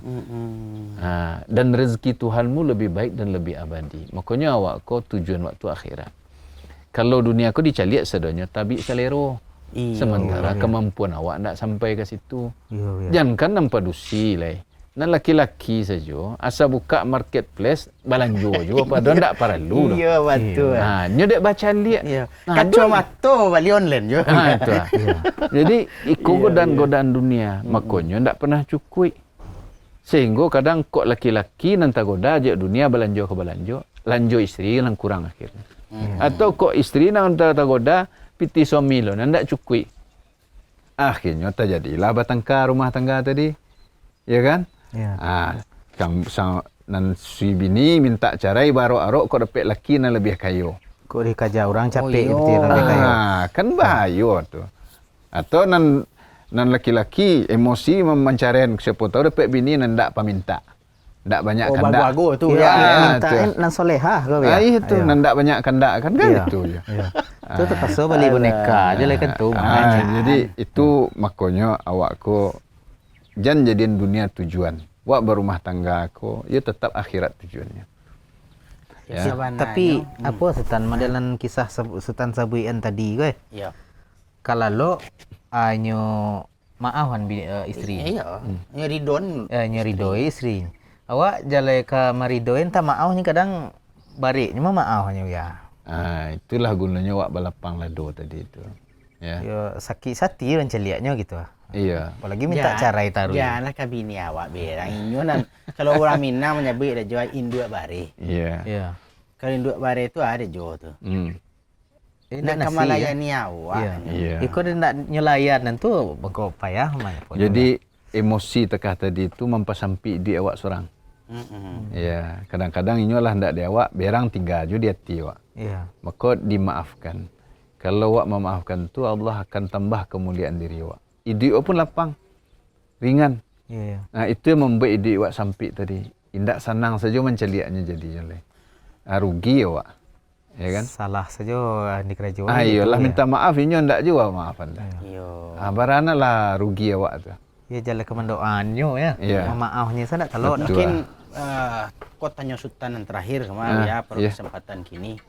Dan rezeki Tuhanmu lebih baik dan lebih abadi. Makanya awak kau tujuan waktu akhirat. Kalau dunia kau dicaliak sedonya tabi selero. Sementara kemampuan awak tidak sampai ke situ. Jangan kan nampak dusi lah. Nan laki-laki saja asa buka marketplace balanjo juga padahal ndak perlu. Iya betul. Nyo dek baca lihat. Kacamata bali online je. Itu. Jadi godaan dunia, makanya ndak pernah cukup. Sehingga kadang kok laki-laki nanti goda aja dunia balanjo ke balanjo, lanjo istri yang kurang akhirnya. Atau kok istri nanti goda piti suami lo ndak cukup. Akhirnya terjadilah batangka rumah tangga tadi. Ya kan? Ya. Nan si bini minta carai baru arok kau dapat laki nan lebih kayu. Kau dikaja orang capek betul lebih kayu. Kan bahaya tu. Atau nan laki-laki emosi mencarian siapa tahu dapat bini nan ndak paminta. Ndak banyak kandak. Bago tu minta nan solehah kau ya. Itu nan ndak banyak kandak kan itu je. Itu terpaksa beli boneka aja lah kan tu. Jadi itu makanya awak ko jangan jadiin dunia tujuan. Wak berumah tangga aku, ya tetap akhirat tujuannya. Ya. Tapi apa Sultan modelan kisah Sultan Sabuian tadi gue? Ya. Kalau lo nyo maafan istri. Iya. Nyeridon. Nyeridoi istri. Awak jalai ke maridoin tak maafnya kadang bari cuma maafnya ya. Itulah gunanya wak balapang lado tadi itu. Ya. Yo sakit hati orang celiaknya gitu. Iya. Apalagi minta carai taruh. Janganlah kabini awak berang inyonan. Kalau orang Minang menyebut ada jual induk bare. Iya. Kalau induk bare itu ada jual tu. Nak kemalayani awak. Iya. Ikut nak nyelayan tu bengkok payah mana. Jadi emosi tekah tadi itu mempasampi di awak seorang. Iya. Kadang-kadang inyolah ndak di awak berang tinggal ju di hati awak. Iya. Maka dimaafkan. Kalau awak memaafkan tu Allah akan tambah kemuliaan diri awak. Ide awak pun lapang, ringan. Nah itu yang membuat ide awak sampai tadi. Indak senang saja menceliaknya jadi oleh. Rugi awak, ya kan? Salah saja di kerajaan. Iyalah minta maaf ini ndak juga maafan dah. Barana lah rugi awak tu. Ya jalan kemendoannya ya. Maafnya saya tak tahu. Mungkin kotanya Sultan yang terakhir kemarin ya pada kesempatan kini.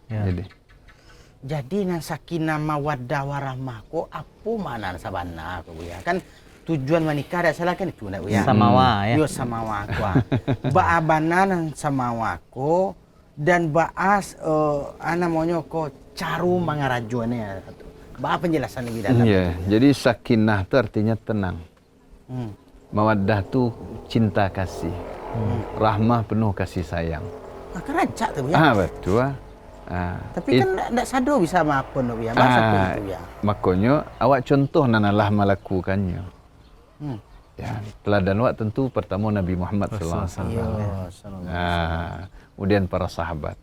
Jadi nan sakinah mawaddah warahmah ko apa makna sabana ko ya kan tujuan menikah ada salah kan itu nak ya samawa ya yo samawa ko baabana nan samawa ko dan baas ana monyo ko caru mangarajuannya ba penjelasan lebih dalam jadi sakinah itu artinya tenang. Mawaddah tu cinta kasih. Rahmah penuh kasih sayang. Kerancak tu ya betul. Tapi kan tidak sadar bisa maafkan ya, masa itu ya. Makanya awak contoh nanalah melakukannya. Ya, teladan awak tentu pertama Nabi Muhammad sallallahu alaihi wasallam. Kemudian para sahabat.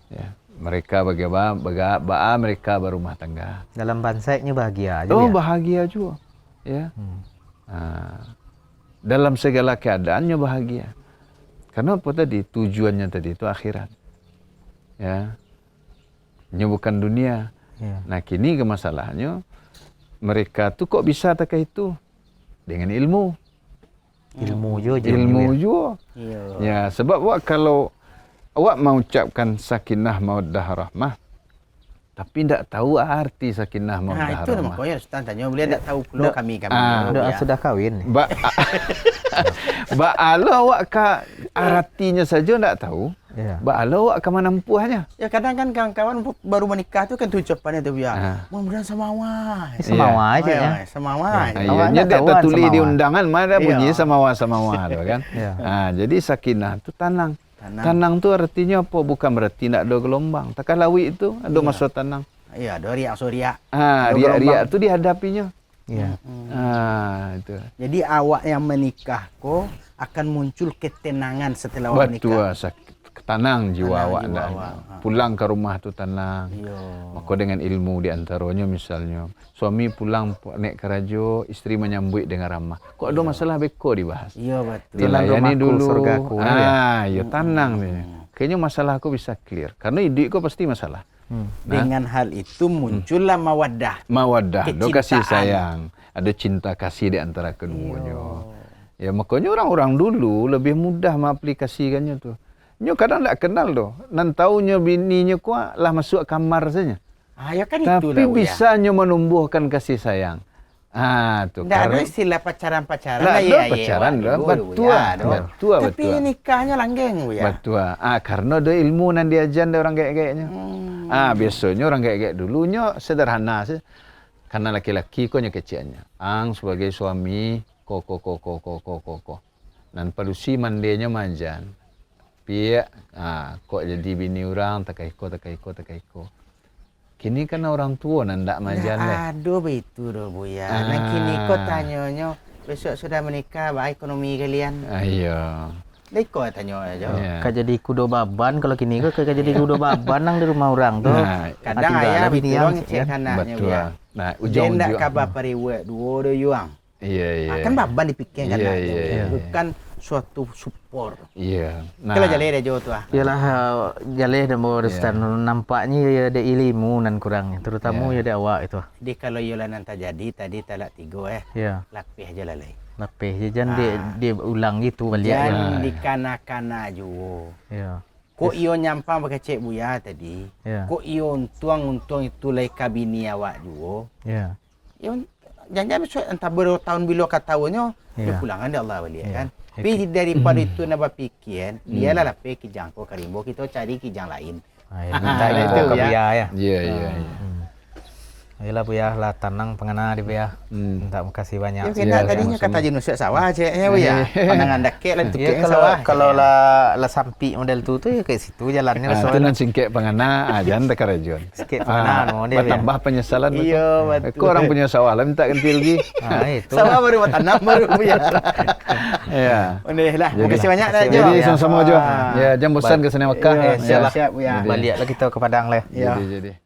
Ya, mereka bagaimana mereka berumah tangga. Dalam bansainya bahagia aja. Bahagia juga. Ya. Dalam segala keadaannya bahagia. Karena apa tadi? Tujuannya tadi itu akhirat. Ya. Ini bukan dunia. Nah kini ke masalahnya mereka tu kok bisa tak itu dengan ilmu. Ilmu juga. Ya sebab awak kalau awak mau ucapkan sakinah mawaddah rahmah tapi tidak tahu arti sakinah mawaddah rahmah. Itu makanya Ustaz tanya beliau tidak tahu pula kami. Sudah kawin. Ba'ala awak ka artinya saja tak tahu. Ya. Ba'ala awak ka menampuhnya. Ya kadang kan kawan-kawan baru menikah tu kan ucapannya tu ya. Mudah-mudahan semawa. Semawa aja ya. Semawa. Nya tak tertulis di undangan mana bunyi samawa tu kan. Jadi sakinah tu tanang. Tanang tu artinya apa? Bukan berarti nak ada gelombang. Takkan lawi itu ada masa tanang. Iya, ada riak surya. Riak-riak tu dihadapinya. Iya. Itu. Jadi awak yang menikah ko akan muncul ketenangan setelah awak menikah. Tenang jiwa awak dah. Pulang ke rumah tu tenang. Maka dengan ilmu di antaranya misalnya suami pulang naik kerajo, isteri menyambut dengan ramah. Kok ada masalah beko dibahas. Iya betul. Dilayani dulu. Surgaku. Ya tenang ni. Kayaknya masalah aku bisa clear. Karena hidup kau pasti masalah. Dengan hal itu muncullah mawaddah. Mawaddah, ada kasih sayang, ada cinta kasih di antara keduanya. Ya makanya orang-orang dulu lebih mudah mengaplikasikannya tu. Nyo kadang tak kenal tu. Nan taunya bininya kuat lah masuk kamar saja. Ya kan tapi itulah. Tapi bisa nyo menumbuhkan kasih sayang. Tu. Tak ada istilah pacaran-pacaran. Tak ada pacaran lah. Betul. Tapi nikahnya langgeng ya. Betul. Karena ada ilmu nan diajan ada orang gaya-gayanya. Biasanya orang gaya-gaya dulunya sederhana sih. Karena laki-laki kau nya kecilnya. Sebagai suami ko. Nan palusi mandenya manjan. Pia, kok jadi bini orang tak iko. Kini kan orang tua nan ndak manjan leh. Aduh begitu doh Buya. Nan kini kau tanyanya besok sudah menikah, baik ekonomi kalian. Iya. Leko tanya aja. Kak jadi kudo baban kalau kini kau kak jadi kudo baban nang di rumah orang tu. Kadang ayah bini yang cek anaknya Buya. Nah, ujung ndak kabar periwe dua do yuang. Iya. Kan baban dipikirkan iya. Bukan suatu support. Iya. Kalau jaleh dah jauh tu Yalah jaleh dah Ustaz nampaknya ya ada ilmu nan kurang terutama ya ada awak itu. Jadi kalau yola nan terjadi tadi talak 3 Ya. Lapih aja lalai. Lapih je jangan dia ulang gitu balik. Jangan dikana-kana juga. Ya. Kok iyo nyampang pakai cek Buya tadi. Kok iyo untung itu lai kabini awak juga. Ya. Jangan besok entah bertahun bila kataunya dia pulangan dia Allah balik kan. Tapi daripada itu nak berfikir, dialah lapik kijang ko karimbo kita cari kijang lain. Minta itu Buya ya. Iya. Ayolah Buya lah tanang pengana di Buya. Minta makasih banyak. Ya tadinya kata jenusuk sawah ceknya Buya. Pandangan dakek lah tukik sawah. Kalau lah sampi model tu ya ke situ jalannya Itu nan singkek pengana ajan tak karajon. Sikit pengana model. Bertambah penyesalan betul. Iya betul. Kau orang punya sawah lah minta ganti rugi. Itu. Sawah baru tanam baru Buya. Ya. Lah. Makasih banyak dah Jo. Jadi sama-sama Jo. Ya, jam bosan ke sana Mekah. Siap Buya. Baliklah kita ke Padang lah. Jadi.